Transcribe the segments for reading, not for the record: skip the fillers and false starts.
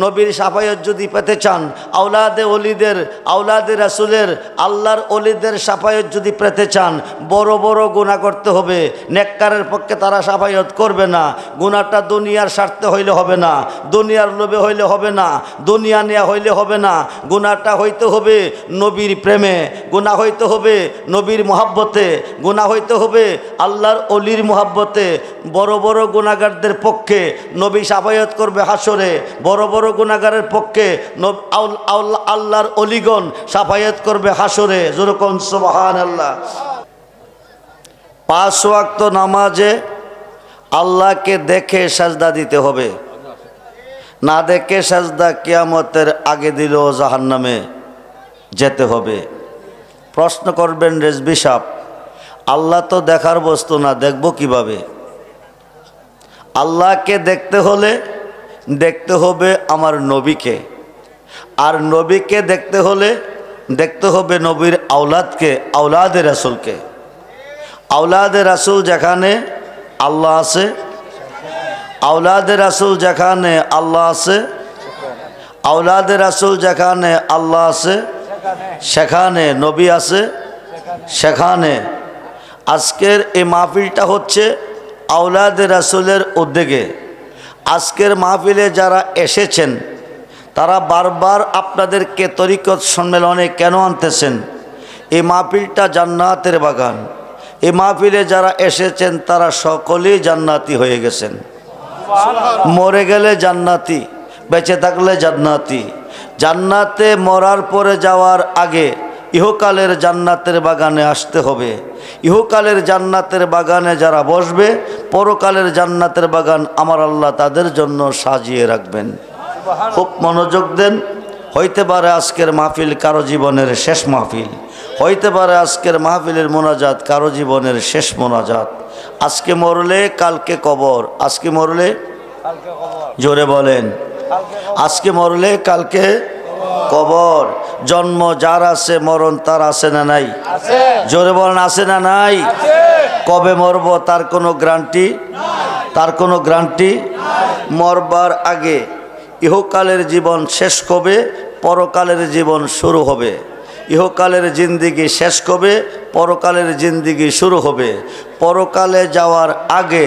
নবীর শাফায়াত যদি পেতে চান, আওলাদে ওলিদের, আওলাদে রাসূলের, আল্লাহর ওলিদের শাফায়াত যদি পেতে চান, বড় বড় গুনাহ করতে হবে। নেককারের পক্ষে তারা শাফায়াত করবে না। গুনাহটা দুনিয়ার স্বার্থে হইলে হবে না, দুনিয়ার লোভে হইলে হবে না, দুনিয়া নেওয়া হইলে হবে না। গুনাহটা হইতে হবে নবীর প্রেমে, গুনাহ হইতে হবে নবীর মুহাব্বতে, গুনাহ হইতে হবে আল্লাহর অলির মুহাব্বতে। বড় বড় গুনাহগারদের পক্ষে নবী শাফায়াত করবে হাসরে, বড় বড় গুনাহগারের পক্ষে আল্লাহর অলিগণ শাফায়াত করবে হাসরে। যেরকম সুবহানাল্লাহ। 5 ওয়াক্ত নামাজে আল্লাহকে দেখে সাজদা দিতে হবে, না দেখে সাজদা কিয়ামতের আগে দিলেও জাহান্নামে যেতে হবে। প্রশ্ন করবেন রেজবি সাহেব, আল্লাহ তো দেখার বস্তু না, দেখব কিভাবে? আল্লাহকে দেখতে হলে দেখতে হবে আমার নবীকে, আর নবীকে দেখতে হলে দেখতে হবে নবীর আওলাদকে, আওলাদে রাসূলকে। আওলাদে রাসূল যেখানে আল্লাহ আছে, আওলাদে রাসূল যেখানে আল্লাহ আছে, আওলাদে রাসূল যেখানে আল্লাহ আছে সেখানে নবী আছে, সেখানে। আজকের এই মাহফিলটা হচ্ছে আওলাদে রাসূলের উদ্যোগে। আজকের মাহফিলে যারা এসেছেন তারা বারবার আপনাদেরকে তরিকত সম্মেলনে কেন আনতেছেন? এই মাহফিলটা জান্নাতের বাগান। এই মাহফিলে যারা এসেছেন তারা সকলেই জান্নাতি হয়ে গেছেন। মরে গেলে জান্নাতি, বেঁচে থাকলে জান্নাতি। জান্নাতে মরার পরে যাওয়ার আগে ইহকালের জান্নাতের বাগানে আসতে হবে। ইহকালের জান্নাতের বাগানে যারা বসবে, পরকালের জান্নাতের বাগান আমার আল্লাহ তাদের জন্য সাজিয়ে রাখবেন। খুব মনোযোগ দেন। হইতে পারে আজকের মাহফিল কারো জীবনের শেষ মাহফিল, হইতে পারে আজকের মাহফিলের মোনাজাত কারো জীবনের শেষ মোনাজাত। আজকে মরলে কালকে কবর, আজকে মরলে জোরে বলেন, আজকে মরলে কালকে কবর। জন্ম যার আছে মরণ তার আছে না নাই? জোরে বলেন আছে না নাই? কবে মরব তার কোনো গ্যারান্টি, তার কোনো গ্যারান্টি। মরবার আগে ইহকালের জীবন শেষ কবে, পরকালের জীবন শুরু হবে। ইহকালের জিন্দিগি শেষ কবে, পরকালের জিন্দিগি শুরু হবে। পরকালে যাওয়ার আগে,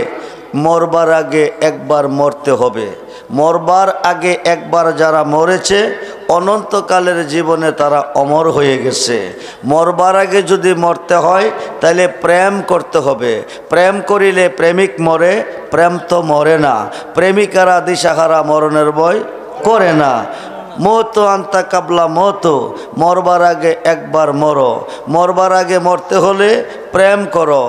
মরবার আগে একবার মরতে হবে। মরবার আগে একবার যারা মরেছে অনন্তকালের জীবনে তারা অমর হয়ে গেছে। মরবার আগে যদি মরতে হয় তাহলে প্রেম করতে হবে। প্রেম করিলে প্রেমিক মরে, প্রেম তো মরে না। প্রেমিকারা দিশাহারা মরণের ভয় করে না। মতো আন্তা কাবলা মতো, মরবার আগে একবার মরো। মরবার আগে মরতে হলে প্রেম করো।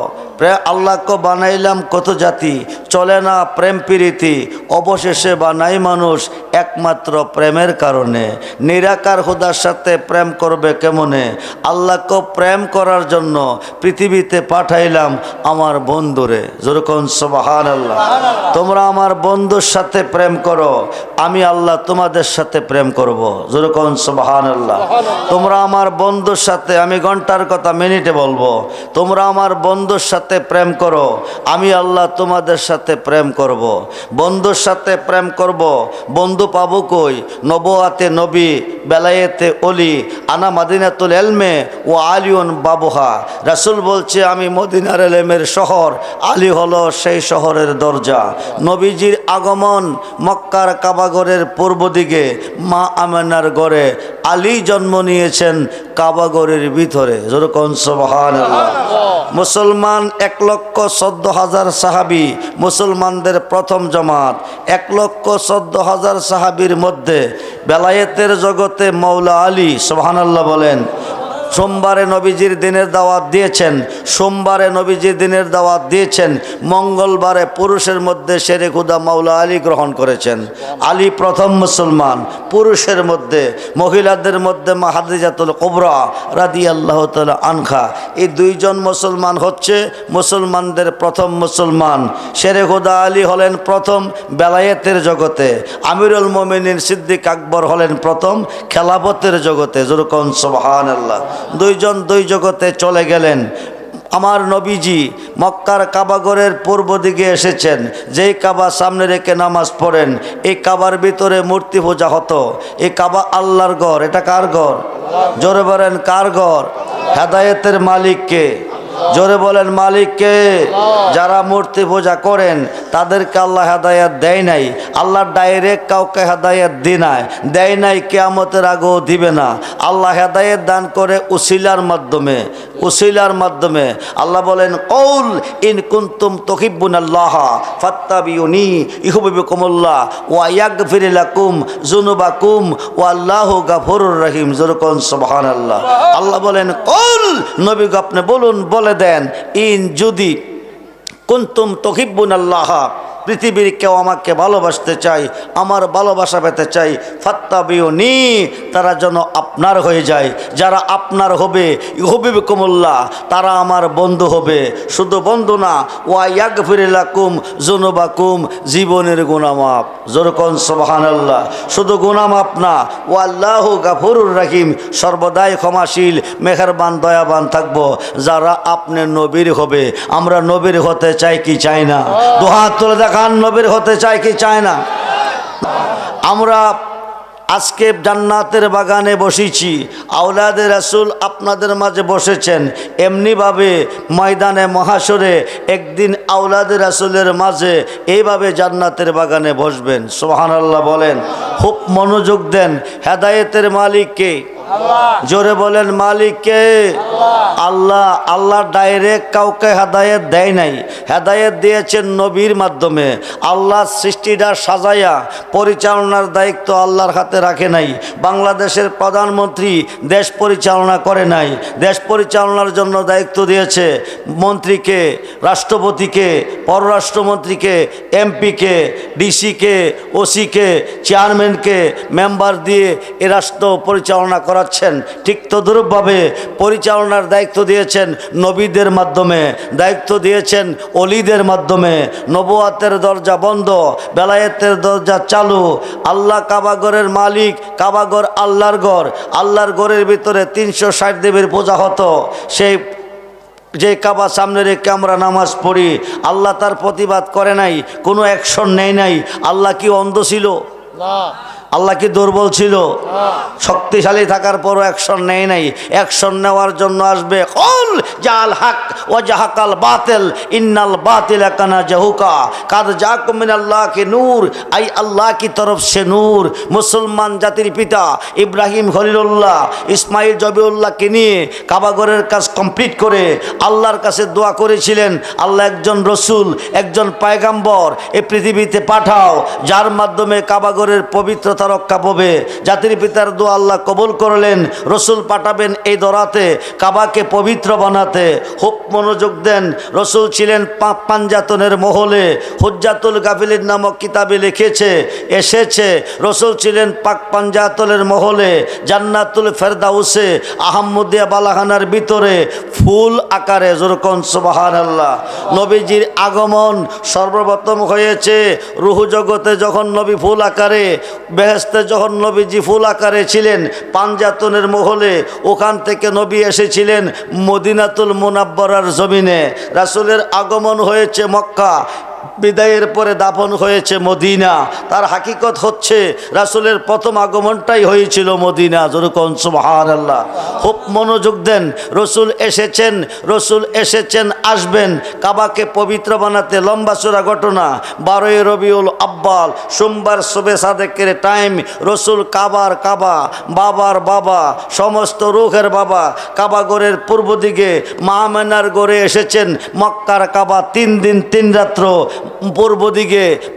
আল্লাহকে বানাইলাম কত জাতি, চলে না প্রেম প্রীতি, অবশেষে বানাই মানুষ একমাত্র প্রেমের কারণে। নিরাকার খোদার সাথে প্রেম করবে কেমনে? আল্লাহকে প্রেম করার জন্য পৃথিবীতে পাঠাইলাম আমার বন্ধুরে। যেরকম সুবহানাল্লাহ। তোমরা আমার বন্ধুর সাথে প্রেম করো, আমি আল্লাহ তোমাদের সাথে প্রেম করব। যেরকম সুবহানাল্লাহ। তোমরা আমার বন্ধুর সাথে, আমি ঘন্টার কথা মিনিটে বলবো, তোমরা আমার বন্ধুর সাথে প্রেম করো, আমি আল্লাহ তোমাদের সাথে প্রেম করব। বন্ধুর সাথে প্রেম করব। বন্ধু পাবো কই? নবুয়াতে নবী, বেলায়েতে অলি, আনা মাদিনাতুল ইলমে ও আলিউন বাবুহা। রাসূল বলছে আমি মদিনার ইলমের শহর, আলী হলো সেই শহরের দরজা। নবীজির আগমন মক্কার কাবাগরের পূর্ব দিকে মা আমেনার ঘরে, আলী জন্ম নিয়েছেন কাবাগরের ভিতরে। যেরকম সুবহানাল্লাহ। মুসলমান 1,14,000 সাহাবী, মুসলমানদের প্রথম জামাত। 1,14,000 সাহাবীর মধ্যে বেলায়েতের জগতে মৌলা আলী, সুবহানাল্লাহ বলেন। সোমবারে নবীজির দিনের দাওয়াত দিয়েছেন, সোমবারে নবীজির দিনের দাওয়াত দিয়েছেন, মঙ্গলবারে পুরুষের মধ্যে শেরে খুদা মাওলা আলী গ্রহণ করেছেন। আলী প্রথম মুসলমান পুরুষের মধ্যে। মহিলাদের মধ্যে মা খাদিজাতুল কুবরা রাদিয়াল্লাহু তাআলা আনহা। এই দুইজন মুসলমান হচ্ছে মুসলমানদের প্রথম মুসলমান। শেরে খুদা আলী হলেন প্রথম বেলায়েতের জগতে, আমিরুল মুমিনিন সিদ্দিক আকবর হলেন প্রথম খেলাফতের জগতে। যেরকম সুবহানাল্লাহ। দুইজন দুই জগতে চলে গেলেন। আমার নবীজি মক্কার কাবাগরের পূর্ব দিকে এসেছেন। যেই কাবা সামনে রেখে নামাজ পড়েন, এই কাবার ভিতরে মূর্তি পূজা হতো। এই কাবা আল্লাহর ঘর। এটা কার ঘর? জোরে বলেন কার ঘর? হেদায়েতের মালিককে। জোরে বলেন মালিককে। যারা মূর্তি পূজা করেন তাদেরকে আল্লাহ হেদায়েত দেয় নাই। আল্লাহ ডাইরেক্ট কাউকে হেদায়েত দেয় নাই, কিয়ামতের আগেও দিবে না। আল্লাহ হেদায়েত দান করে উসিলার মাধ্যমে। আল্লাহ বলেন কৌল ইন কুনতুম তুহিব্বুনাল্লাহ ফাত্তাবিউনি ইউহিব্বুকুমুল্লাহ ওয়া ইয়াগফির লাকুম যুনুবাকুম ওয়াল্লাহু গাফুরুর রহিম। জোরে কোন সুবহানাল্লাহ। আল্লাহ বলেন কৌল, নবী গো আপনি বলে দেন, ইন যদি কুনতুম তুহিব্বুনাল্লাহ, পৃথিবীর কেউ আমাকে ভালোবাসতে চাই, আমার ভালোবাসা পেতে চাই, ফাত্তাবিউনি, তারা যেন আপনার হয়ে যায়। যারা আপনার হবে ইউহিব্বুকুমুল্লাহ, তারা আমার বন্ধু হবে। শুধু বন্ধু না, ওয়া ইয়াগফির লাকুম যুনুবাকুম, জীবনের গুনাহ মাফ। জোরে কোন সুবহানাল্লাহ। শুধু গুনাহ মাফ না, ওয়াল্লাহু গাফুরুর রহিম, সর্বদাই ক্ষমাশীল মেহেরবান দয়াবান থাকবো। যারা আপনি নবীর হবে, আমরা নবীর হতে চাই কি চাই না? দুহাত তুলে দেখান, নবীর হতে চাই কি চাই না? আমরা আজকে জান্নাতের বাগানে বসেছি, আওলাদে রাসূল আপনাদের মাঝে বসেছেন। এমনিভাবে ময়দানে মহাশরে একদিন আওলাদে রাসূলের মাঝে এইভাবে জান্নাতের বাগানে বসবেন। সুবহানাল্লাহ বলেন। খুব মনোযোগ দেন। হেদায়েতের মালিক কে? জোরে বলেন মালিক কে? আল্লাহ। আল্লাহ ডাইরেক্ট কাউকে হেদায়েত দেয় নাই, হেদায়েত দিয়েছেন নবীর মাধ্যমে। আল্লাহ সৃষ্টিটা সাজাইয়া পরিচালনার দায়িত্ব আল্লাহর হাতে রাখে নাই। বাংলাদেশের প্রধানমন্ত্রী দেশ পরিচালনা করে নাই। দেশ পরিচালনার জন্য দায়িত্ব দিয়েছে মন্ত্রীকে, রাষ্ট্রপতিকে, পররাষ্ট্রমন্ত্রীকে, এমপিকে, ডিসিকে, ওসিকে, চেয়ারম্যানকে, মেম্বার দিয়ে এ রাষ্ট্র পরিচালনা করাচ্ছেন। ঠিক তদ্রূপভাবে পরিচালনার দায়িত্ব দিয়েছেন নবীদের মাধ্যমে, দায়িত্ব দিয়েছেন অলিদের মাধ্যমে। নবুয়াতের দরজা বন্ধ, বেলায়েতের দরজা চালু। আল্লাহ কাবাগরের মালিক, কাবাগর আল্লাহর ঘর। আল্লাহর ঘরের ভিতরে 360 দেবীর পূজা হতো। সেই যে কাবা সামনে রেখে আমরা নামাজ পড়ি, আল্লাহ তার প্রতিবাদ করে নাই, কোনো অ্যাকশন নেয় নাই। আল্লাহ কি অন্ধ ছিল? না। আল্লাহ কি দুর্বল ছিল? শক্তিশালী থাকার পরও অ্যাকশন নেয় নাই। অ্যাকশন নেওয়ার জন্য আসবে কুল জাল হক ওয়া জাহাকাল বাতিল ইন্নাল বাতিলা কানা জাহুকা কাদ জাকুম মিনাল্লাহ কি নূর, আই আল্লাহ কি তরফ সে নূর। মুসলমান জাতির পিতা ইব্রাহিম খলিলুল্লাহ ইসমাইল জবিউল্লাহকে নিয়ে কাবাগরের কাজ কমপ্লিট করে আল্লাহর কাছে দোয়া করেছিলেন, আল্লাহ একজন রসুল, একজন পয়গাম্বর এই পৃথিবীতে পাঠাও, যার মাধ্যমে কাবাগরের পবিত্রতা রক্ষা পাবে। জাতির পিতার দোয়া আল্লাহ কবুল করলেন। রসুল পাঠাবেন এই দরাতে কাবাকে পবিত্র বানাতে। খুব মনোযোগ দেন। রসুল ছিলেন পাঞ্জাতনের মহলে। হুজ্জাতুল গাফিলিন নামক কিতাবে লিখেছে এসেছে, রসুল ছিলেন পাক পাঞ্জাতনের মহলে, জান্নাতুল ফেরদাউসে, আহমদিয়া বালাখানার ভিতরে ফুল আকারে। যেরকম সুবহানাল্লাহ। নবীজির আগমন সর্বপ্রথম হয়েছে রুহ জগতে, যখন নবী ফুল আকারে, বেহেশতে যখন নবীজি ফুল আকারে ছিলেন পাঞ্জাতনের মহলে, ওখান থেকে নবী এসেছিলেন মদিনাতুল মুনাব্বরার জমিনে। রাসূলের আগমন হয়েছে মক্কা, বিদায়ের পরে দাফন হয়েছে মদিনা। তার হাকিকত হচ্ছে রাসূলের প্রথম আগমনটাই হয়েছিল মদিনা। যেরকম সুবহানাল্লাহ। খুব মনোযোগ দেন। রসুল এসেছেন, আসবেন কাবাকে পবিত্র বানাতে। লম্বা চূড়া ঘটনা। 12ই রবিউল আব্বাল সোমবার শবে সাদেকের টাইম। রসুল কাবার কাবা, বাবার বাবা, সমস্ত রুহের বাবা, কাবাগরের পূর্ব দিকে মা আমেনার গড়ে এসেছেন। মক্কার কাবা 3 দিন 3 রাত্র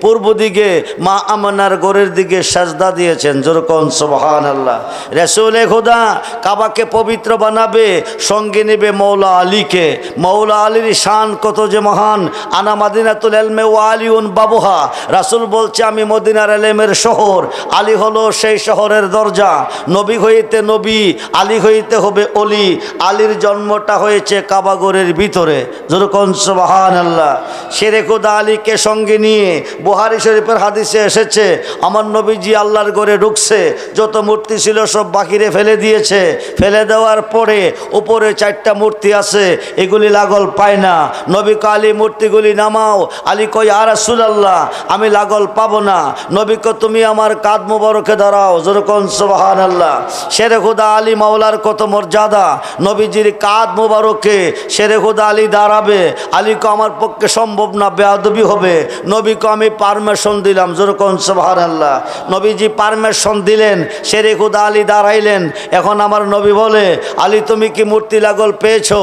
পূর্ব দিকে মা আমানার গোরের দিকে সাজদা দিয়েছেন। যেরকম সুবহানাল্লাহ। রাসূলে খোদা কাবাকে পবিত্র বানাবে, সঙ্গে নেবে মৌলা আলীকে। মৌলা আলীর শান কত যে মহান। আনা মাদিনাতুল ইলমে ওয়া আলিউন বাবুহা। রাসূল বলছে আমি মদিনার ইলমের শহর, আলী হলো সেই শহরের দরজা। নবী হইতে নবী, আলী হইতে হবে অলি। আলীর জন্মটা হয়েছে কাবাগরের ভিতরে। যেরকম সুবহানাল্লাহ। শেরে খোদা আলীকে নবীকে সঙ্গে নিয়ে বুখারী শরীফের হাদিসে এসেছে আমার নবীজি আল্লাহর ঘরে ঢুকছে, যত মূর্তি ছিল সব বাহিরে ফেলে দিয়েছে। ফেলে দেওয়ার পরে উপরে 4টা মূর্তি আছে, এগুলি লাগল পায় না। নবী কয় আলী মূর্তিগুলি নামাও। আলী কয় ইয়া রাসূলুল্লাহ আমি লাগল পাবো না। নবী কয় তুমি আমার কাঁধ মোবারকে দাঁড়াও, যেরকম সুবহানাল্লাহ। শেরে খুদা আলী মাওলার কত মর্যাদা, নবীজির কাঁধ মোবারকে শেরে খুদা আলী দাঁড়াবে। আলী কয় আমার পক্ষে সম্ভব না, বেয়াদবি হবে। নবী কয় আমি পারমিশন দিলাম, যেরকম সুবহানাল্লাহ। নবীজি পারমিশন দিলেন, শেরে খুদা আলী দাঁড়াইলেন। এখন আমার নবী বলে আলী তুমি কি মূর্তি লাগল পেয়েছো?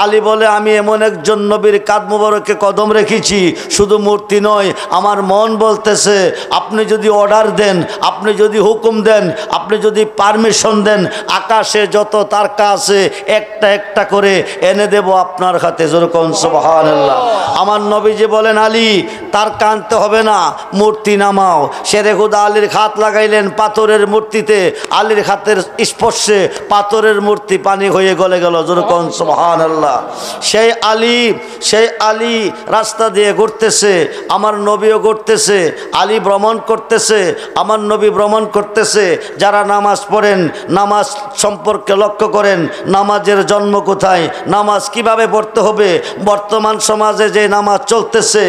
আলী বলে আমি এমন একজন নবীর কাঁধ মোবারকে কদম রেখেছি, শুধু মূর্তি নয় আমার মন বলতেছে আপনি যদি অর্ডার দেন, আপনি যদি হুকুম দেন, আপনি যদি পারমিশন দেন, আকাশে যত তারকা আছে একটা একটা করে এনে দেব আপনার হাতে, যেরকম সুবহানাল্লাহ। আমার নবীজি বলেন আলী তারকা আনতে হবে না, মূর্তি নামাও। শেরে খুদা আলীর হাত লাগাইলেন পাথরের মূর্তিতে, আলীর হাতের স্পর্শে পাথরের মূর্তি পানি হয়ে গলে গেল, যেরকম সুবহানাল্লাহ। সেই আলী রাস্তা দিয়ে ঘুরতেছে, আমার নবীও ঘুরতেছে। আলী ভ্রমণ করতেছে, আমার নবী ভ্রমণ করতেছে। যারা নামাজ পড়েন নামাজ সম্পর্কে লক্ষ্য করেন, নামাজের জন্ম কোথায়, নামাজ কিভাবে পড়তে হবে। বর্তমান সমাজে যে নামাজ চলতেছে,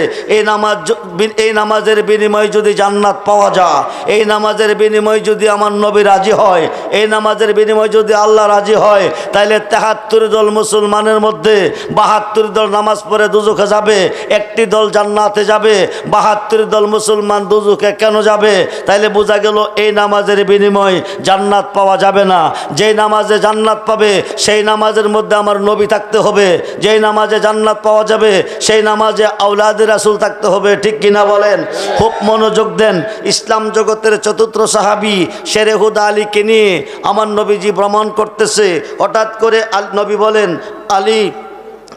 এই নামাজের বিনিময়ে যদি জান্নাত পাওয়া যায়, এই নামাজের বিনিময়ে যদি আমার নবী রাজি হয়, এই নামাজের বিনিময়ে যদি আল্লাহ রাজি হয়, তাইলে 73 দল মুসলমানের মধ্যে 72 দল নামাজ পড়ে দুজখে যাবে, একটি দল জান্নাতে যাবে। 72 দল মুসলমান দুজখে কেন যাবে? তাইলে বোঝা গেল এই নামাজের বিনিময়ে জান্নাত পাওয়া যাবে না। যেই নামাজে জান্নাত পাবে সেই নামাজের মধ্যে আমার নবী থাকতে হবে। যেই নামাজে জান্নাত পাওয়া যাবে সেই নামাজে আওলাদে রাসূল থাকতে হবে, ঠিক কিনা বলেন? খুব মনোযোগ দেন। ইসলাম জগতের চতুর্থ সাহাবী শেরে খুদা আলীকে নিয়ে আমার নবীজি ভ্রমণ করতেছে। হঠাৎ করে নবী বলেন আলী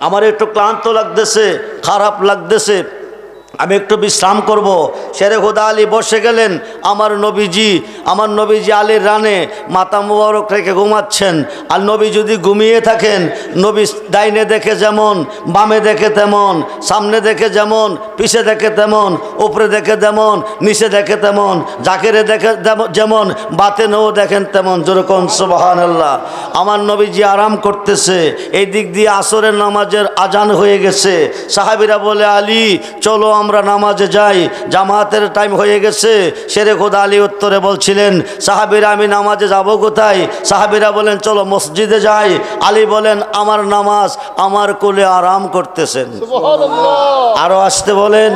আমার একটু ক্লান্ত লাগতেছে, খারাপ লাগতেছে, আমি একটু বিশ্রাম করব। শেরে খুদা আলী বসে গেলেন। আমার নবীজি আলীর রানে মাথা মুবারক রেখে ঘুমাচ্ছেন। আর নবী যদি ঘুমিয়ে থাকেন, নবী ডাইনে দেখে যেমন, বামে দেখে তেমন, সামনে দেখে যেমন, পিছে দেখে তেমন, উপরে দেখে তেমন, নিচে দেখে তেমন, জাকেরে দেখে যেমন, বাতেনেও দেখেন তেমন, যেরকম সুবহানাল্লাহ। আমার নবীজি আরাম করতেছে। এই দিক দিয়ে আসরের নামাজের আজান হয়ে গেছে। সাহাবীরা বলে আলী চলো আমরা নামাজে যাই, জামাতের টাইম হয়ে গেছে। শেরে খুদা আলী উত্তরে বলছিলেন সাহাবীরা আমি নামাজে যাব কোথায়? সাহাবীরা বলেন চলো মসজিদে যাই। আলী বলেন আমার নামাজ আমার কোলে আরাম করতেছেন, আরো আসতে বলেন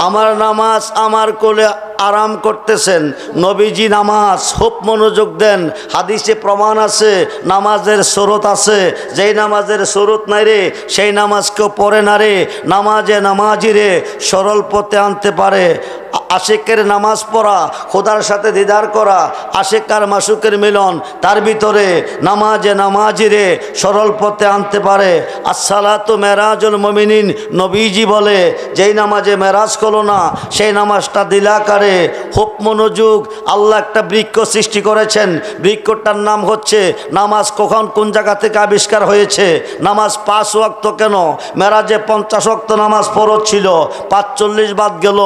আমার নামাজ আমার কোলে আরাম করতেছেন। নবীজি নামাজ খুব মনোযোগ দেন। হাদিসে প্রমাণ আছে, নামাজের সুরত আছে। যেই নামাজের সুরত নাই রে সেই নামাজ কেউ পড়ে না রে। নামাজি রে সরল পথে আনতে পারে। আশিকের নামাজ পড়া, খোদার সাথে দিদার করা, আশিক আর মাসুকের মিলন, তার ভিতরে নামাজি রে সরল পথে আনতে পারে। আসসালাতু মেরাজুল মুমিনিন, নবীজি বলে যেই নামাজে মেরাজ করলো না সেই নামাজটা দিলাকারে। খুব মনোযোগ। আল্লাহ একটা বৃক্ষ সৃষ্টি করেছেন, বৃক্ষটার নাম হচ্ছে নামাজ। কখন কোন জায়গা থেকে আবিষ্কার হয়েছে? নামাজ 5 ওয়াক্ত কেন? মেরাজে 50 ওয়াক্ত নামাজ ফরজ ছিল, 45 বাদ গেল,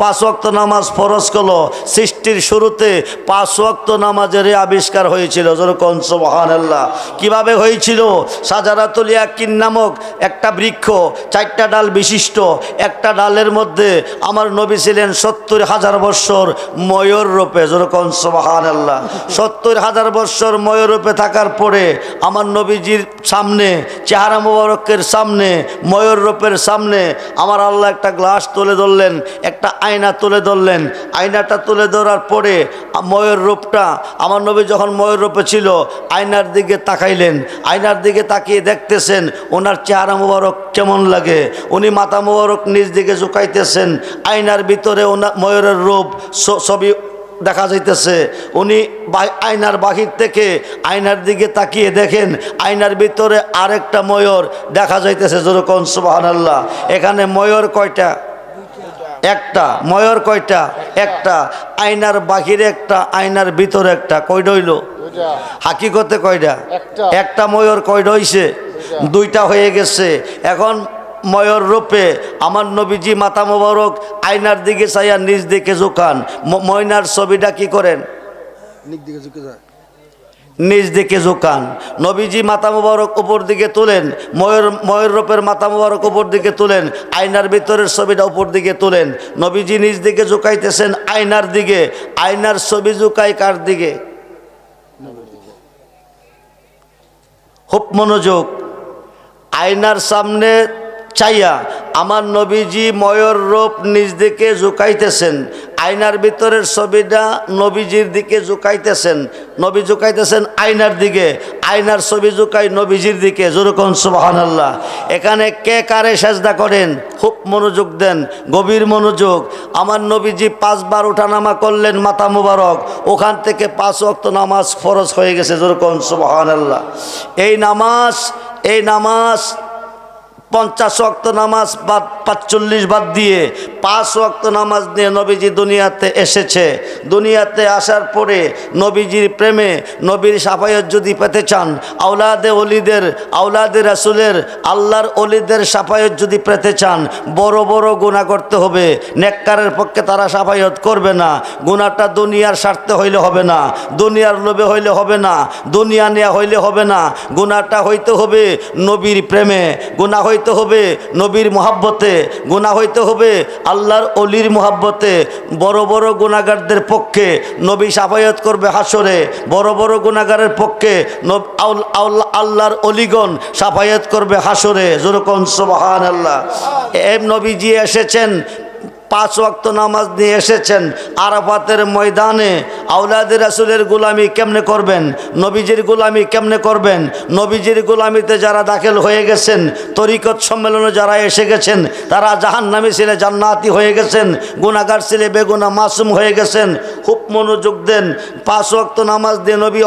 5 ওয়াক্ত নামাজ ফরজ করলো। সৃষ্টির শুরুতে 5 ওয়াক্ত নামাজের আবিষ্কার হয়েছিল, যেরকম সুবহানাল্লাহ। কিভাবে হয়েছিল? সাজারাতুল ইয়াকিন নামক একটা বৃক্ষ, 4টা ডাল বিশিষ্ট। একটা ডালের মধ্যে আমার নবী ছিলেন 70,000 বৎসর ময়ূর রূপে, যেরকম সুবহানাল্লাহ। 70,000 বৎসর ময়ূর রূপে থাকার পরে আমার নবীজির সামনে, চেহারা মুবারকের সামনে, ময়ূর রূপের সামনে আমার আল্লাহ একটা গ্লাস তুলে ধরলেন, একটা আয়না তুলে ধরলেন। আয়নাটা তুলে ধরার পরে ময়ূর রূপটা, আমার নবী যখন ময়ূর রূপে ছিল আয়নার দিকে তাকাইলেন। আয়নার দিকে তাকিয়ে দেখতেছেন ওনার চেহারা মুবারক কেমন লাগে। উনি মাথা মুবারক নিজ দিকে ঝুঁকাইতেছেন। আয়নার ভিতরে ওনার ময়ূরের রূপ ছবি দেখা যাইতেছে। উনি আয়নার বাহির থেকে আয়নার দিকে তাকিয়ে দেখেন আয়নার ভিতরে আরেকটা ময়ূর দেখা যাইতেছে, যেরকম সুবহানাল্লাহ। এখানে ময়ূর কয়টা? একটা। ময়ূর কয়টা? একটা। আয়নার বাহিরে একটা, আয়নার ভিতরে একটা। কয়টা হইল? হাকিকতে কয়টা? একটা। ময়ূর কয়টা হইছে? 2টা হয়ে গেছে। এখন ময়ূর রূপে আমার নবীজি মাথা মোবারক আয়নার দিকে চাইয়া নিজ দিকে ঝুঁকান। ময়নার ছবিটা কি করেন? নিজ দিকে ঝুঁকান। নবীজি মাথা মোবারক উপর দিকে তোলেন, ময়ূর রূপের মাথা মোবারক উপর দিকে তোলেন, আয়নার ভিতরের ছবিটা উপর দিকে তোলেন। নবীজি নিজ দিকে ঝুঁকাইতেছেন আয়নার দিকে। আয়নার ছবি ঝুঁকাই কার দিকে? খুব মনোযোগ। আয়নার সামনে চাইয়া আমার নবীজি ময়ূর রূপ নিজ দিকে ঝুঁকাইতেছেন। আয়নার ভিতরের ছবিটা নবীজির দিকে ঝুঁকাইতেছেন। নবী ঝুঁকাইতেছেন আয়নার দিকে, আয়নার ছবি ঝুঁকাই নবীজির দিকে। যেরকম সুবহানাল্লাহ। এখানে কে কারে সেজদা করেন? খুব মনোযোগ দেন, গভীর মনোযোগ। আমার নবীজি 5 বার ওঠানামা করলেন মাথা মুবারক, ওখান থেকে 5 ওয়াক্ত নামাজ ফরজ হয়ে গেছে। যেরকম সুবহানাল্লাহ। এই নামাজ 50 ওয়াক্ত নামাজ বাদ 45 বাদ দিয়ে 5 ওয়াক্ত নামাজ নিয়ে নবীজি দুনিয়াতে এসেছে। দুনিয়াতে আসার পরে নবীজির প্রেমে, নবীর সাফায়াত যদি পেতে চান, আওলাদে রাসূলের, আল্লাহর ওলিদের সাফায়াত যদি পেতে চান, বড় বড় গুনাহ করতে হবে। নেককারের পক্ষে তারা সাফায়াত করবে না। গুনাহটা দুনিয়ার স্বার্থে হইলে হবে না, দুনিয়ার লোভে হইলে হবে না, দুনিয়া নেওয়া হইলে হবে না। গুনাহটা হইতে হবে নবীর প্রেমে, গুনাহ হইতে হবে নবীর মুহাব্বতে, গুনাহ হইতে হবে আল্লাহর অলির মুহাব্বতে। বড় বড় গুনাহগারদের পক্ষে নবী সাফায়াত করবে হাসরে। বড় বড় গুনাহগারের পক্ষে আল্লাহর অলিগণ সাফায়াত করবে হাসরে। যেরকম সুবহানাল্লাহ। নবীজি এসেছেন 5 ওয়াক্ত নামাজ নিয়ে এসেছেন। আরাফাতের ময়দানে আওলাদে রাসূলের গোলামি কেমনে করবেন? নবীজির গোলামি কেমনে করবেন? নবীজির গোলামিতে যারা দাখিল হয়ে গেছেন, তরিকত সম্মেলনে যারা এসে গেছেন, তারা জাহান্নামী ছেলে জান্নাতি হয়ে গেছেন, গুনাহগার ছেলে বেগুনাহ মাসুম হয়ে গেছেন। খুব মনোযোগ দেন। 5 ওয়াক্ত নামাজ দিয়ে নবী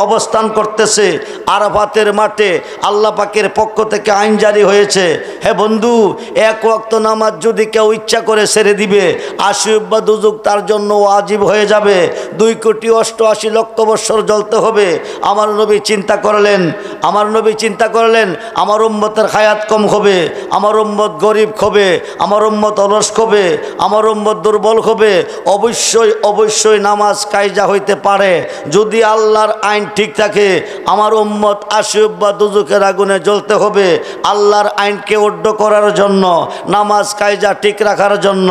অবস্থান করতেছে আরাফাতের মাঠে। আল্লাহ পাকের পক্ষ থেকে আইন জারি হয়েছে, হে বন্ধু, 1 ওয়াক্ত নামাজ যদি কেউ ইচ্ছা করে দিবে, 80 বা দুযুগ তার জন্য ওয়াজিব হয়ে যাবে। 2,88,00,000 বছর জ্বলতে হবে। আমার নবী চিন্তা করলেন আমার উম্মতের হায়াত কম হবে, আমার উম্মত গরিব হবে, আমার উম্মত অলস হবে, আমার উম্মত দুর্বল হবে। অবশ্যই নামাজ কায়জা হইতে পারে। যদি আল্লাহর আইন ঠিক থাকে, আমার উম্মত 80 বা দুযুগের আগুনে জ্বলতে হবে। আল্লাহর আইনকে অড্ড করার জন্য, নামাজ কায়জা ঠিক রাখার জন্য,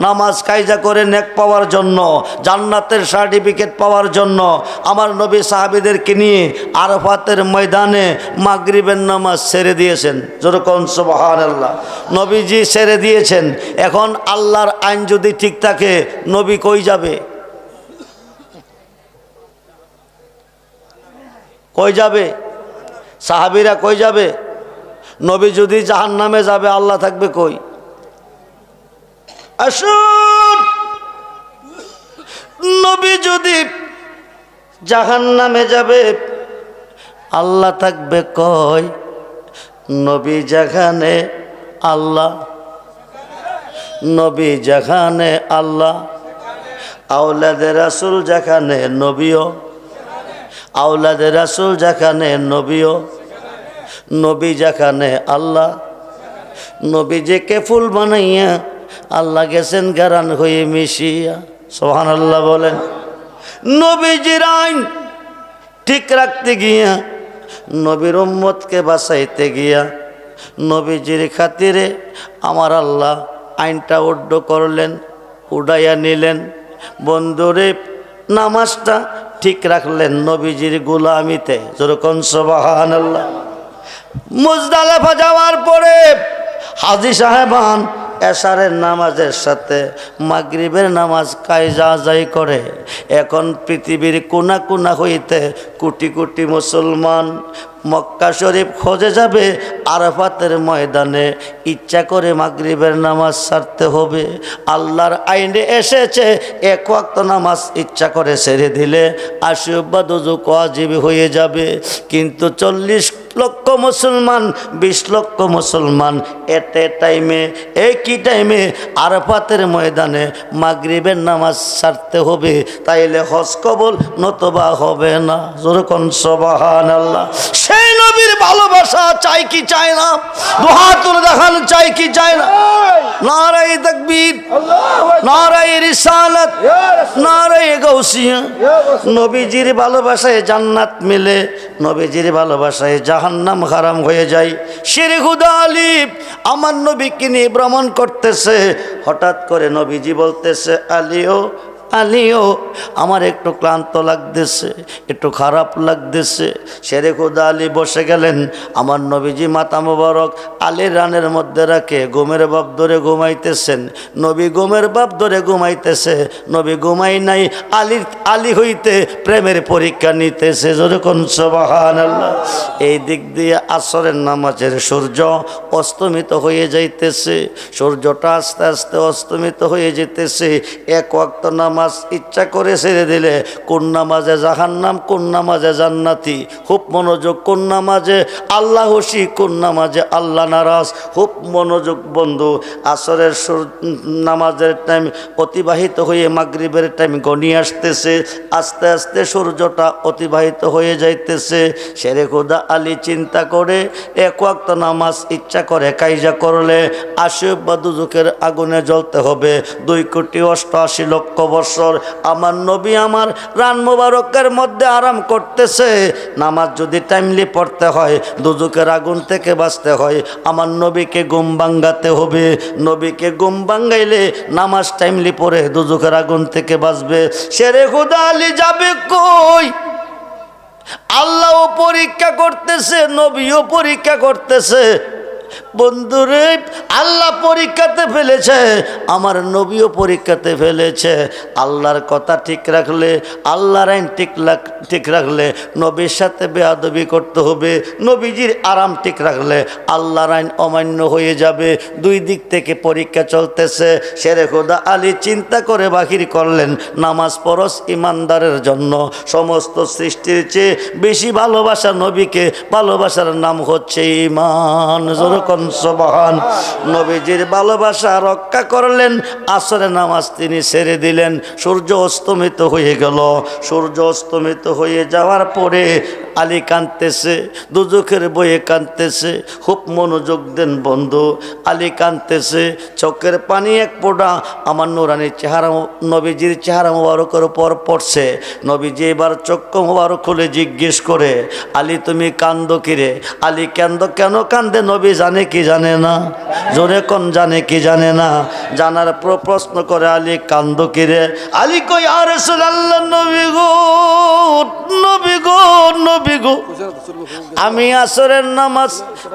নামাজ কায়জা করে নেক পাওয়ার জন্য, জান্নাতের সার্টিফিকেট পাওয়ার জন্য আমার নবী সাহাবীদেরকে নিয়ে আরাফাতের ময়দানে মাগরিবের নামাজ ছেড়ে দিয়েছেন। যেরকম সুবহানাল্লাহ। নবীজি ছেড়ে দিয়েছেন। এখন আল্লাহর আইন যদি ঠিক থাকে, নবী কই যাবে? কই যাবে? সাহাবীরা কই যাবে? নবী যদি জাহান্নামে যাবে, আল্লাহ থাকবে কই? আসুন, নবী যদি জাহান্নামে যাবে, আল্লাহ থাকবে কই? নবী যেখানে আল্লাহ, নবী যেখানে আল্লাহ, আওলাদে রাসূল যেখানে নবীও, আওলাদে রাসূল যেখানে নবীও, নবী যেখানে আল্লাহ। নবীজিকে ফুল বানাইয়া আল্লাহ গেছেন গারান হয়ে মিশিয়া। সুবহানাল্লাহ বলেন। নবীজির আইন ঠিক রাখতে গিয়া, নবীর উম্মতকে বাঁচাইতে গিয়া, নবীজির খাতিরে আমার আল্লাহ আইনটা উড্ড করলেন, উড়াইয়া নিলেন। বন্ধুরে, নামাজটা ঠিক রাখলেন নবীজির গোলামিতে। যেরকম সুবহানাল্লাহ। মুজদালিফা যাওয়ার পরে হাজী সাহেবান এশারের নামাজের সাথে মাগরিবের নামাজ কায়জা আদায় করে। এখন পৃথিবীর কোনা কোনা হইতে কোটি কোটি মুসলমান মক্কা শরীফ খোঁজে যাবে। আরাফাতের ময়দানে ইচ্ছা করে মাগরিবের নামাজ ছাড়তে হবে। আল্লাহর আইনে এসেছে 1 ওয়াক্ত নামাজ ইচ্ছা করে ছেড়ে দিলে 80 বা দুযুগ ওয়াজিব হয়ে যাবে। কিন্তু 40 লক্ষ মুসলমান, 20 লক্ষ মুসলমান একই টাইমে আরাফাতের ময়দানে মাগরিবের নামাজ ছাড়তে হবে। তাইলে হজ কবুল নতবা হবে না। যেরকম সুবহানাল্লাহ। সেই নবীর ভালোবাসা চাই কি চাই না? দুহাত তুলে দেখান, চাই কি চাই না? নারায়ে তাকবীর, নারায়ে রিসালাত, নারায়ে গাউসিয়া। নবীজির ভালোবাসায় জান্নাত মিলে, নবীজির ভালোবাসায় জাহান্নাম হারাম হয়ে যায়। শেরে খুদা আলী আমার নবীকে নিয়ে ভ্রমণ করতেছে, হঠাৎ করে নবীজি বলতেছে, আলীও আলীও আমার একটু ক্লান্ত লাগতেছে, একটু খারাপ লাগতেছে। শেরে খুদা আলী বসে গেলেন। আমার নবীজি মাথা মোবারক আলীর রানের মধ্যে রাখে ঘুমের বাপ ধরে ঘুমাইতেছেন। নবী ঘুমের বাপ ধরে ঘুমাইতেছে, নবী ঘুমাই নাই, আলী হইতে প্রেমের পরীক্ষা নিতেছে। যেরকম সুবহানাল্লাহ। এই দিক দিয়ে আসরের নামাজের সূর্য অস্তমিত হয়ে যাইতেছে, সূর্যটা আস্তে আস্তে অস্তমিত হয়ে যেতেছে। এক ওয়াক্ত নামাজ ইচ্ছা করে ছেড়ে দিলে কোন নামাজে জাহান্নাম, কোন নামাজে জান্নাতি। খুব মনোযোগ, কোন নামাজে আল্লাহ খুশি, কোন নামাজে আল্লাহ নারাজ। খুব মনোযোগ বন্ধু। আসরের নামাজের টাইম অতিবাহিত হয়ে মাগরিবের টাইম গনিয়ে আসতেছে, আস্তে আস্তে সূর্যটা অতিবাহিত হয়ে যাইতেছে। শেরে খুদা আলী চিন্তা করে এক ওয়াক্ত নামাজ ইচ্ছা করে কাইজা করলে আশিব বা দুজকের আগুনে জ্বলতে হবে 2,88,00,000 বছর। আমার নবী আমার রান মোবারকের মধ্যে আরাম করতেছে। নামাজ যদি টাইমলি পড়তে হয়, দুজকের আগুন থেকে বাঁচতে হয়, আমার নবীকে ঘুম ভাঙ্গাতে হবে। নবীকে ঘুম ভাঙ্গাইলে নামাজ টাইমলি পড়ে দুজকের আগুন থেকে বাঁচবে। শেরে খুদা আলী যাবে কই? আল্লাহও পরীক্ষা করতেছে, নবীও পরীক্ষা করতেছে। বন্ধুরে, আল্লাহ পরীক্ষাতে ফেলেছে, আমার নবীও পরীক্ষাতে ফেলেছে। আল্লাহর কথা ঠিক রাখলে, আল্লাহর আইন ঠিক রাখলে নবীর সাথে বেয়াদবি করতে হবে। নবীজির আরাম ঠিক রাখলে আল্লাহর আইন অমান্য হয়ে যাবে। দুই দিক থেকে পরীক্ষা চলতেছে। শেরে খুদা আলী চিন্তা করে বাহির করলেন, নামাজ পরশ ইমানদারের জন্য সমস্ত সৃষ্টির চেয়ে বেশি ভালোবাসা নবীকে, ভালোবাসার নাম হচ্ছে ঈমান। সুবহান। নবীজির ভালোবাসা রক্ষা করলেন। আসরের নামাজ তিনি ছেড়ে দিলেন। সূর্য অস্তমিত হয়ে গেল। সূর্য অস্তমিত হয়ে যাওয়ার পরে আলী কাঁদতেছে, দুজকের বয়ে কাঁদতেছে। খুব মনোযোগ দেন বন্ধু। আলী কাঁদতেছে, চোখের পানি এক ফোঁটা আমার নুরানির চেহারা, নবীজির চেহারা মোবারকের উপর পড়ছে। নবীজি এবার চক্ষু মোবারক খুলে জিজ্ঞেস করে, আলী তুমি কান্দো কিরে? আলী কেন কান্দে নবী জানে কি জানে না? জোরে কোন জানে কি জানে না? জানার প্রশ্ন করে, আলী কান্দো কিরে? আলী কই, ইয়া রাসূলুল্লাহ, নবী গো, নবী গো, নবী গো, আমি আসরের নামাজ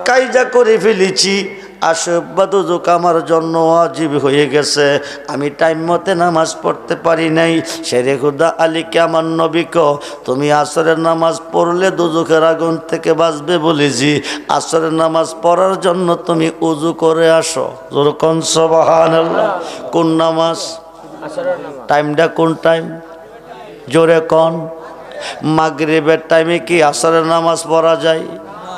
কায়দা করে ফেলেছি। আশীর্বাদক আমার জন্য ওয়াজিব হয়ে গেছে, আমি টাইম মতে নামাজ পড়তে পারি নাই। শেরে খুদা আলীকে আমার নবীকে, তুমি আসরের নামাজ পড়লে দুজকের আগুন থেকে বাঁচবে বলেছি, আসরের নামাজ পড়ার জন্য তুমি উজু করে আসো। যেরকম সুবহানাল্লাহ। কোন নামাজ? টাইমটা কোন টাইম? জোরে কোন? মাগরিবের টাইমে কি আসরের নামাজ পড়া যায়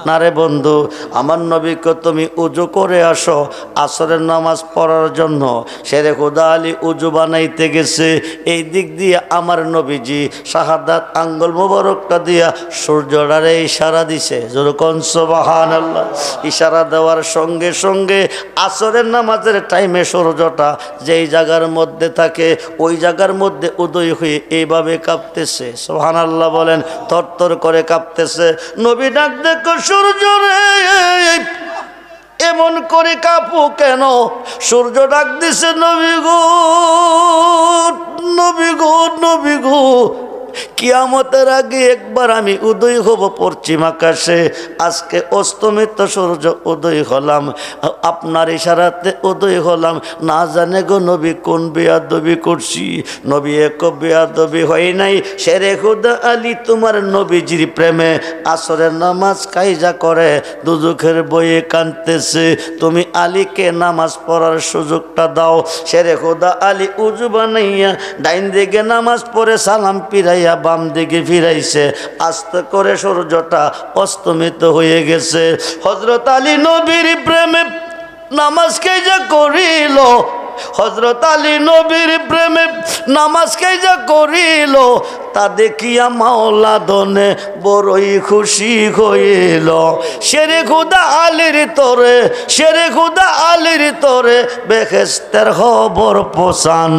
না রে বন্ধু? আমার নবীকে তুমি উজু করে আসো আসরের নামাজ পড়ার জন্য। শেরে খুদা আলী উজু বানাইতে গেছে। এই দিক দিয়ে আমার নবীজি শাহাদাত আঙ্গুল মোবারকটা দিয়া সূর্যটারে ইশারা দিছে। যেরকম সুবহানাল্লাহ। ইশারা দেওয়ার সঙ্গে সঙ্গে আসরের নামাজের টাইমে সূর্যটা যেই জায়গার মধ্যে থাকে ওই জায়গার মধ্যে উদয় হয়ে এইভাবে কাঁপতেছে। সুবহানাল্লাহ বলেন। থরথর করে কাঁপতেছে। নবী ডাক দেখো, সূর্য রে এমন করে কাঁপো কেন? সূর্য ডাক দিছে, নবী গো, নবী গো, নবী গো, কিয়ামতের আগে একবার আমি উদয় হব পশ্চিম আকাশে। আজকে অস্তমিত সূর্য উদয় হলাম, আপনার ইশারাতে উদয় হলাম। না জানে গো নবী কোন বেয়াদবি করছি। নবী এক বেয়াদবি হয় নাই। শেরে খুদা আলী তোমার নবীজির প্রেমে আসরের নামাজ কায়জা করে দুজকের বয়ে কাঁদতেছে। তুমি আলীকে নামাজ পড়ার সুযোগটা দাও। শেরে খুদা আলী উজু বানাইয়া ডাইন দিকে নামাজ পড়ে সালাম পিরাইয়া বাম দিকে ফিরাইছে। আস্তে করে সূর্যটা অস্তমিত হয়ে গেছে। হযরত আলী নবীর প্রেমে নামাজ কায়জা করিল। হযরত আলী নবীর প্রেমে নামাজ কাজা করিল, তা দেখিয়া মাওলা দনে বড়ই খুশি হইল। শেরে খুদা আলীর তরে, শেরে খুদা আলীর তরে বেহেশতের খবর পোষান।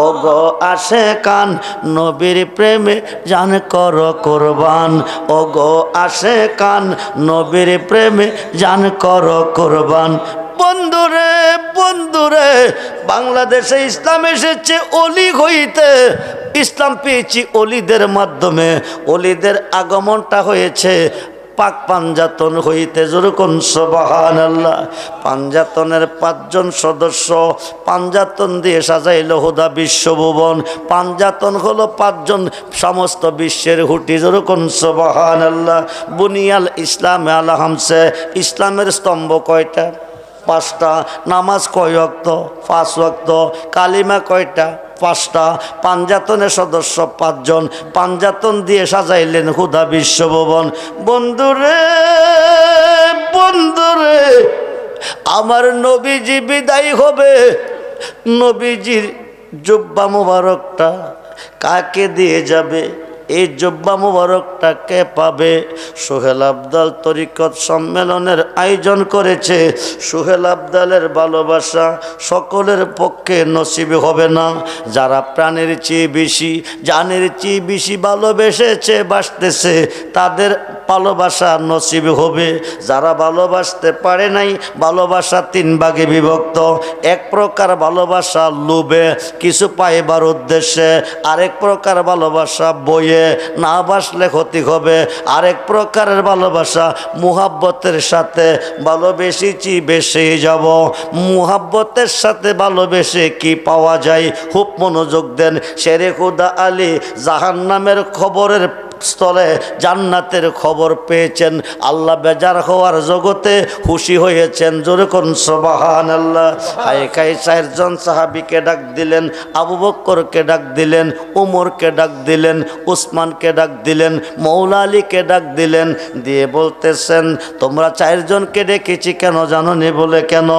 ও গো আসে কান নবীর প্রেমে জান কর কুরবান। ও গো আসে কান নবীর প্রেমে জান কর কুরবান। বন্ধুরে বন্ধুরে, বাংলাদেশে ইসলাম এসেছে অলি হইতে, ইসলাম পেয়েছি অলিদের মাধ্যমে। অলিদের আগমনটা হয়েছে পাক পাঞ্জাতন হইতে। যেরকম সুবহানাল্লাহ। পাঞ্জাতনের 5 জন সদস্য, পাঞ্জাতন দিয়ে সাজাইল হুদা বিশ্বভুবন। পাঞ্জাতন হলো 5 জন সমস্ত বিশ্বের হুটি। যেরকম সুবহানাল্লাহ। বুনিয়াল ইসলাম আলা হামসে, ইসলামের স্তম্ভ কয়টা? 5টা। নামাজ কয় ওয়াক্ত? 5 ওয়াক্ত। কালিমা কয়টা? 5টা। পাঞ্জাতনের সদস্য 5 জন। পাঞ্জাতন দিয়ে সাজাইলেন হুদা বিশ্বভুবন। বন্ধুরে বন্ধুরে, আমার নবীজি বিদায় হবে, নবীজির জুব্বা মুবারকটা কাকে দিয়ে যাবে? এই জুব্বা মুবারকটা কে পাবে? সোহেল আবদাল তরিকত সম্মেলনের আয়োজন করেছে। সোহেল আবদালের ভালোবাসা সকলের পক্ষে নসিব হবে না। যারা প্রাণের চেয়ে বেশি, জানের চেয়ে বেশি ভালোবেসেছে, বাসতেছে, তাদের ভালোবাসা নসিব হবে। যারা ভালোবাসতে পারে নাই, ভালোবাসা 3 ভাগে বিভক্ত। এক প্রকার ভালোবাসা লোভে, কিছু পাইবার উদ্দেশ্যে। আরেক প্রকার ভালোবাসা বইয়ে, না বাসলে ক্ষতি হবে। আরেক প্রকারের ভালোবাসা মুহাব্বতের সাথে, ভালোবেসেছি বেশি যাব। মুহাব্বতের সাথে ভালোবেসে কি পাওয়া যায়? খুব মনোযোগ দেন। শেরে খুদা আলী জাহান্নামের খবরের স্থলে জান্নাতের খবর পেয়েছেন। আল্লাহ বেজার হওয়ার জগতে খুশি হয়েছেন। জোরে কোন সুবহানাল্লাহ। হায়কাই 4 জন সাহাবীকে ডাক দিলেন, আবু বকরকে ডাক দিলেন, উমরকে ডাক দিলেন, উসমানকে ডাক দিলেন, মৌলা আলীকে ডাক দিলেন। দিয়ে বলতেছেন, তোমরা 4 জনকে ডেকেছি কেন জানো নি? বলে কেন?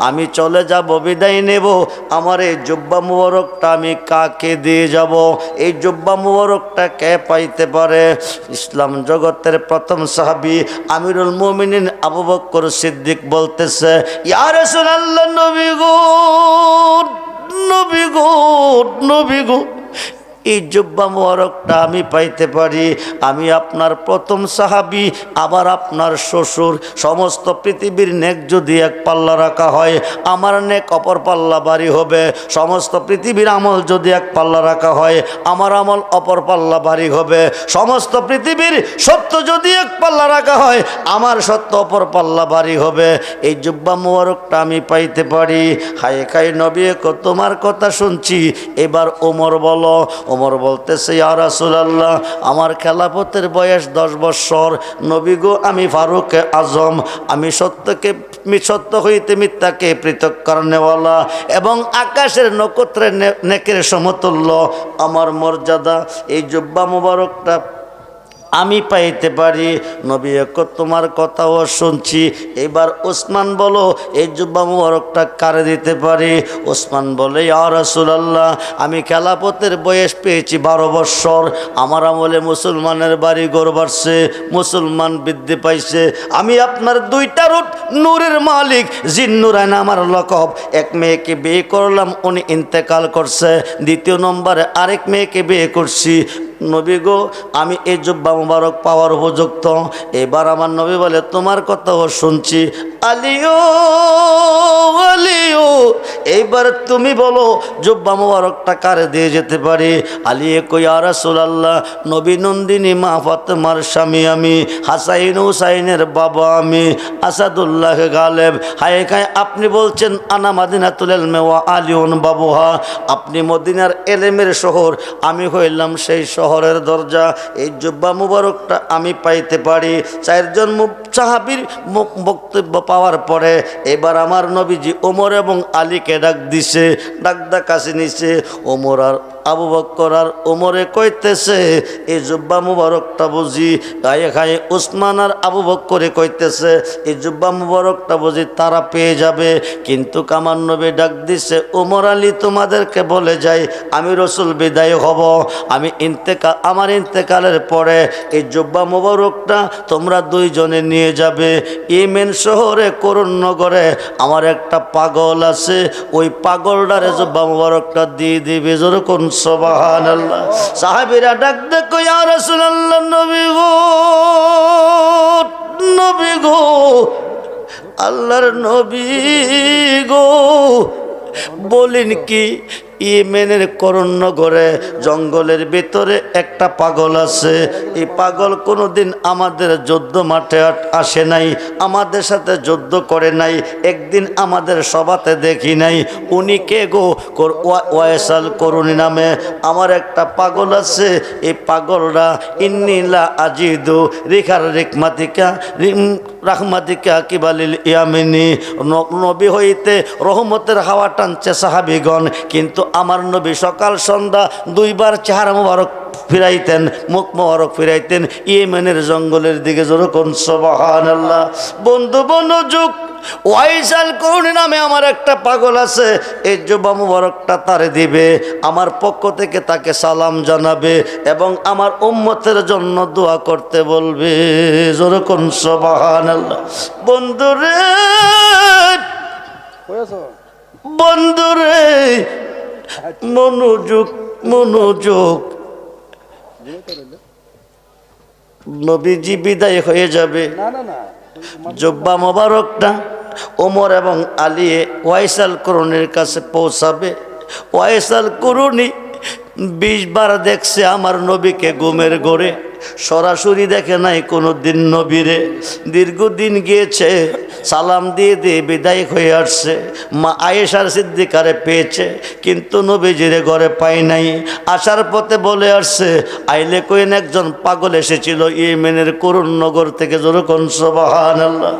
আমি চলে যাব, বিদায় নেব, আমার এই জুব্বা মুবারকটা আমি কাকে দিয়ে যাব? এই জুব্বা মুবারকটা কে পাইতে পারে? ইসলাম জগতের প্রথম সাহাবী আমিরুল মুমিনিন আবু বকর সিদ্দিক বলতেছে, ইয়া রাসূলুল্লাহ, নবী গো, নবী গো, নবী গো, এই জুব্বা মোবারকটা আমি পাইতে পারি? আমি আপনার প্রথম সাহাবী, আবার আপনার শ্বশুর। সমস্ত পৃথিবীর নেক যদি এক পাল্লা রাখা হয়, আমার নেক অপর পাল্লা বাড়ি হবে। সমস্ত পৃথিবীর আমল যদি এক পাল্লা রাখা হয়, আমার আমল অপর পাল্লা বাড়ি হবে। সমস্ত পৃথিবীর সত্য যদি এক পাল্লা রাখা হয়, আমার সত্য অপর পাল্লা বাড়ি হবে। এই জুব্বা মোবারকটা আমি পাইতে পারি? হায় খাই নবী, তোমার কথা শুনছি, এবার ওমর বলো। ওমর বলতেছে, ইয়া রাসূলুল্লাহ, আমার খেলাফতের বয়স 10 বছর। নবী গো, আমি ফারুক আজম, আমি সত্য হইতে মিথ্যাকে পৃথক করনেওয়ালা, এবং আকাশের নক্ষত্রের নেকের সমতুল্য আমার মর্যাদা। এই জুব্বা মুবারকটা আমি পাইতে পারি? নবী তোমার কথাও শুনছি, এবার ওসমান বলো, এই জুব্বা মুবারকটা কারে দিতে পারি? ওসমান বলে, ইয়া রাসূলুল্লাহ, আমি খেলাফতের বয়স পেয়েছি 12 বছর। আমার আমলে মুসলমানের বাড়ি ঘর বাড়ছে, মুসলমান বৃদ্ধি পাইছে। আমি আপনার 2টা রূপ, নূরের মালিক, জিন্নুরাইন আমার লকব। এক মেয়েকে বিয়ে করলাম, উনি ইন্তেকাল করছে। 2 নম্বরে আরেক মেয়েকে বিয়ে করছি। নবী গো, আমি এই জুব্বা মুবারক পাওয়ার উপযুক্ত। এবার আমার নবী বলে, তোমার কথাও শুনছি। আলিও, আলিও, এইবার তুমি বলো জুব্বা মুবারকটা কারে দিয়ে যেতে পারি? আলী কই, ইয়া রাসূলুল্লাহ, নবী নন্দিনী মা ফাতেমার স্বামী আমি, হাসাইন হুসাইনের বাবা আমি, আসাদুল্লাহ গালেব। হায় খায়, আপনি বলছেন আনা মাদিনাতুল ইলমি ওয়া আলিউন বাবুহা, আপনি মদিনার এলেমের শহর, আমি হইলাম সেই শহরের দরজা। এই জুব্বা মুবারকটা আমি পাইতে পারি? 4 জন সাহাবীর বক্তব্য পাওয়ার পরে এবার আমার নবীজি ওমর এবং আলীকে ডাক দিছে, ডাক কাছে নিছে। ওমর আর আবু বকর আর ওমরে কইতেছে এই জুব্বা মুবারকটা বুঝি গায়ে গায়ে উসমান আর আবু বকরে কইতেছে এই জুব্বা মুবারকটা বুঝি তারা পেয়ে যাবে। কিন্তু আমার নবী ডাক দিছে, ওমর আলী তোমাদেরকে বলে যাই আমি রসুল বিদায় হব, আমি আমার ইন্তেকালের পরে এই জুব্বা মুবারকটা তোমরা দুইজনে নিয়ে যাবে। ইয়েমেন শহরে করুণনগরে আমার একটা পাগল আছে, ওই পাগলটারে জুব্বা মুবারকটা দিয়ে দিবে। যেরকম সুবহানাল্লাহ। সাহাবীরা ডাক দেখো ইয়া রাসূলুল্লাহ, নবী গো, নবী গো, আল্লাহর নবী গো, বলেন কি ইয়েমেনের করুণনগরে জঙ্গলের ভিতরে একটা পাগল আছে। এই পাগল কোনোদিন আমাদের যুদ্ধ মাঠে আসে নাই, আমাদের সাথে যুদ্ধ করে নাই, একদিন আমাদের সভাতে দেখি নাই। উনি কে গো? ওয়াইসাল করুণী নামে আমার একটা পাগল আছে। এই পাগলরা ইন্নিলা আজিদু রিখার রিকমাতিকা রাহমাতিকা কিবালিল ইয়ামিনী, নবী হইতে রহমতের হাওয়া টানছে সাহাবীগণ, কিন্তু আমার নবী সকাল সন্ধ্যা দুইবার চেহারা মোবারক ফিরাইতেন, মুখ মোবারক ফিরাইতেন ইয়েমেনের জঙ্গলের দিকে। যেরকম সুবহানাল্লাহ। বন্ধু মনোযোগ, ওয়াইসাল করুণী নামে আমার একটা পাগল আছে, এই জুব্বা মুবারকটা তারে দিবে, আমার পক্ষ থেকে তাকে সালাম জানাবে এবং আমার উম্মতের জন্য দোয়া করতে বলবে। যেরকম সুবহানাল্লাহ। বন্ধুরে, বন্ধুরে, মনোযোগ, মনোযোগ। নবীজি বিদায় হয়ে যাবে, জুব্বা মোবারকটা ওমর এবং আলী ওয়াইসাল করুণীর কাছে পৌঁছাবে। ওয়াইসাল করুণী 20 বার দেখছে আমার নবীকে ঘুমের ঘরে, সরাসরি দেখে নাই কোনো দিন নবীরে। দীর্ঘদিন গিয়েছে, সালাম দিয়ে দিয়ে বিদায় হয়ে আসছে। মা আয়েশার সিদ্দিকারে পেয়েছে, কিন্তু নবীজিরে ঘরে পাই নাই। আসার পথে বলে আসছে, আইলে কইন একজন পাগল এসেছিল ইয়েমেনের করুণনগর থেকে। যেরকম সুবহানাল্লাহ।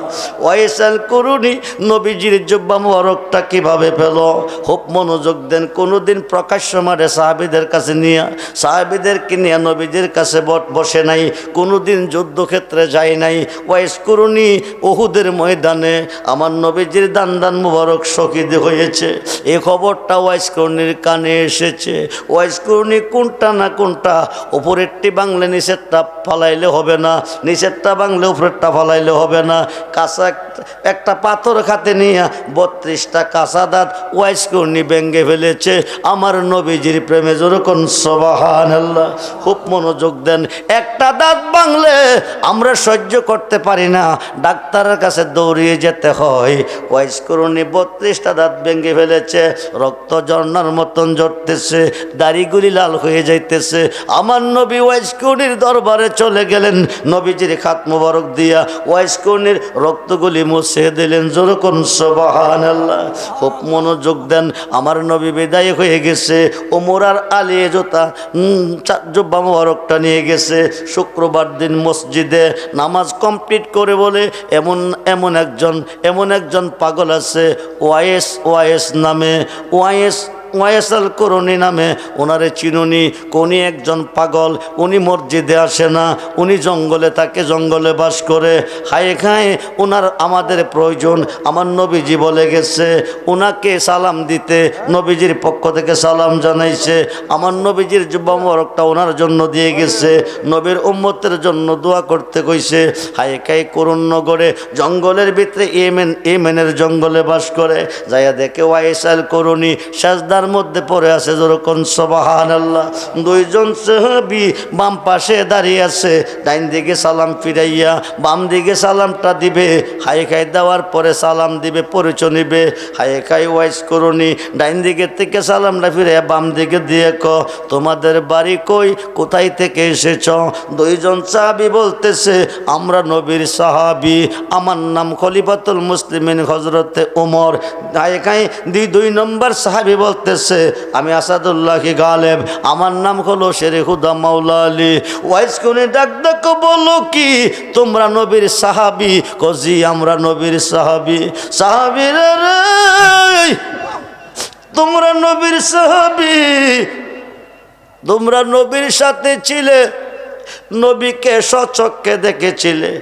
ওয়াইসাল করুণী নবীজির জুব্বা মুবারকটা কিভাবে পেল? খুব মনোযোগ দেন। কোনোদিন প্রকাশ্য মাঠে সাহাবীদের কাছে নিয়ে, সাহাবীদেরকে নিয়ে নবীজির কাছে বসে নাই, কোনোদিন যুদ্ধক্ষেত্রে যায় নাই। ওয়াইস করুণী উহুদের ময়দানে আমার নবীজির দান দান মুবারক শহীদ হয়েছে, এই খবরটা ওয়াইস করুণীর কানে এসেছে। ওয়াইস করুণী কোনটা না কোনটা, উপরেরটি বাংলা নিচেরটা ফালাইলে হবে না, নিচেরটা বাংলা উপরেরটা ফালাইলে হবে না। কাঁচা একটা পাথর খাতে নিয়ে 32টা কাঁচা দাঁত ওয়াইস করুণী ভেঙে ফেলেছে আমার নবীজির প্রেমে। যেরকম সুবহানাল্লাহ। খুব মনোযোগ দেন। একটা দাঁত ভাঙলে আমরা সহ্য করতে পারি না, ডাক্তারের কাছে দৌড়িয়ে যেতে হয়। ওয়াইস করুণী 32টা দাঁত ভেঙে ফেলেছে, রক্ত ঝর্ণার মতন ঝরতেছে, দাড়িগুলি লাল হয়ে যাইতেছে। আমার নবী ওয়াইস করুণীর দরবারে চলে গেলেন, নবীজির খাত মোবারক দিয়া ওয়াইস করুণীর রক্তগুলি মুছে দিলেন। যেরকম সুবহানাল্লাহ। খুব মনোযোগ দেন। আমার নবী বিদায় হয়ে গেছে, ওমর আর আলী জোতা জুব্বা মোবারকটা নিয়ে গেছে। শুক্রবার দিন মসজিদে নামাজ কমপ্লিট করে বলে এমন একজন পাগল আছে ওয়াইস নামে, ওয়াইসাল করুণী নামে। ওনারে চিনুনি, কোনি একজন পাগল, উনি মসজিদে আসে না, উনি জঙ্গলে থাকে, জঙ্গলে বাস করে। হায় খায় ওনার আমাদের প্রয়োজন। আমার নবীজি বলে গেছে ওনাকে সালাম দিতে, নবীজির পক্ষ থেকে সালাম জানাইছে। আমার নবীজির জুব্বা মোবারকটা ওনার জন্য দিয়ে গেছে, নবীর উম্মতের জন্য দোয়া করতে কইছে। হায় খায় করুণনগরে জঙ্গলের ভিতরে ইয়েমেনের জঙ্গলে বাস করে। যাইয়া দেখে ওয়াইসাল করুণী সাজদার মধ্যে পড়ে আছে। যেরকম সুবহানাল্লাহ। দুইজন সাহাবী বাম পাশে দাঁড়িয়ে আছে, ডাইন দিকে সালাম ফিরাইয়া বাম দিকে সালামটা দিবে। হাই খাই দেওয়ার পরে সালাম দিবে, পরিচয় নিবে। হাই খাই ওয়াইস করুণী ডাইন দিকের থেকে সালামটা ফিরাইয়া বাম দিকে দিয়ে তোমাদের বাড়ি কই, কোথায় থেকে এসেছ? দুইজন সাহাবী বলতেছে আমরা নবীর সাহাবী, আমার নাম খলিফাতুল মুসলিমিন হযরতে ওমর। হাই খাই 2 নম্বর সাহাবী বলতেছে আমি আসাদুল্লাহ গালেব, আমার নাম হলো শেরে হুদা মাওলা আলী। ওয়াইস কোনে ডাক ডাক বলো কি তোমরা নবীর সাহাবী? কজি আমরা নবীর সাহাবী। সাহাবীরা রে, তোমরা নবীর সাহাবী, তোমরা নবীর সাথে ছিলে, নবীকে সচক্ষে দেখেছিলে,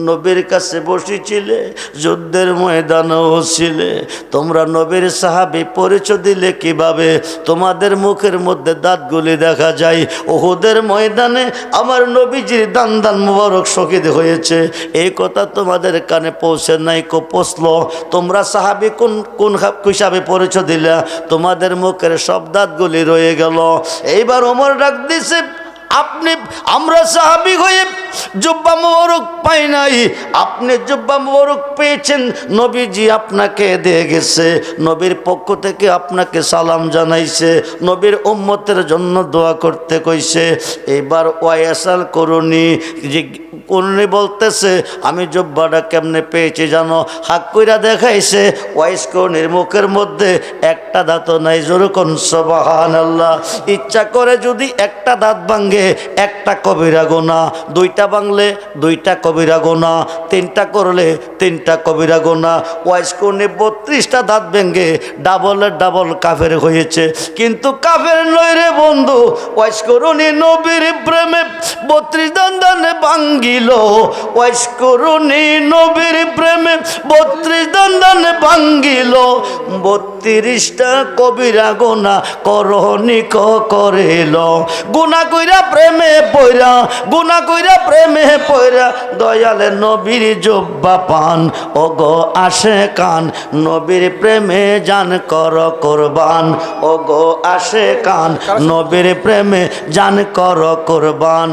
নবীর কাছে বসেছিলে, যুদ্ধের ময়দানেও ছিলে। তোমরা নবীর সাহাবী পরিচয় দিলে কিভাবে? তোমাদের মুখের মধ্যে দাঁতগুলি দেখা যায়। উহুদের ময়দানে আমার নবীজির দান দান মুবারক শহীদ হয়েছে, এই কথা তোমাদের কানে পৌঁছে নাই, পৌঁছল। তোমরা সাহাবী কোন কোন হিসাবে পরিচয় দিলা? তোমাদের মুখের সব দাঁতগুলি রয়ে গেল। এইবার ওমর ডাক দিছে, আপনি, আমরা সাহাবী হয়ে জুব্বা মোবারক পাই নাই, আপনি জুব্বা মোবারক পেয়েছেন, নবীজি আপনাকে দিয়ে গেছে, নবীর পক্ষ থেকে আপনাকে সালাম জানাইছে, নবীর উম্মতের জন্য দোয়া করতে কইছে। এবার ওয়াইসাল করুনি যে করুনি বলতেছে, আমি জুব্বাটা কেমনে পেয়েছি জানো? হাক কইরা দেখাইছে, ওয়াইস করুনির মুখের মধ্যে একটা দাঁতও নাই। যেরকম সুবহানাল্লাহ। ইচ্ছা করে যদি একটা দাঁত ভাঙে একটা কবিরা গুনাহ, দুইটা ভাঙলে দুইটা কবিরা গুনাহ, তিনটা করলে তিনটা কবিরা গুনাহ। ওয়াইস করুনি 32টা দাঁত ভেঙে ডাবলের ডাবল কাফের হয়েছে, কিন্তু কাফের নয় রে বন্ধু। ওয়াইস করুনি নবীর প্রেমে 32 দান ভাঙ্গিল, ওয়াইস করুনি নবীর প্রেমে 32 দান ভাঙ্গিল। 32টা কবিরা গুনাহ করনি করিল। গুনাহ কইরা প্রেমে পয়রা, গুনাহ কইরা প্রেমে পয়রা দয়ালে নবীর জুব্বা পান। ও গো আসে কান, নবীর প্রেমে জান কর কুরবান। ও গো আসে কান, নবীর প্রেমে জান কর কুরবান।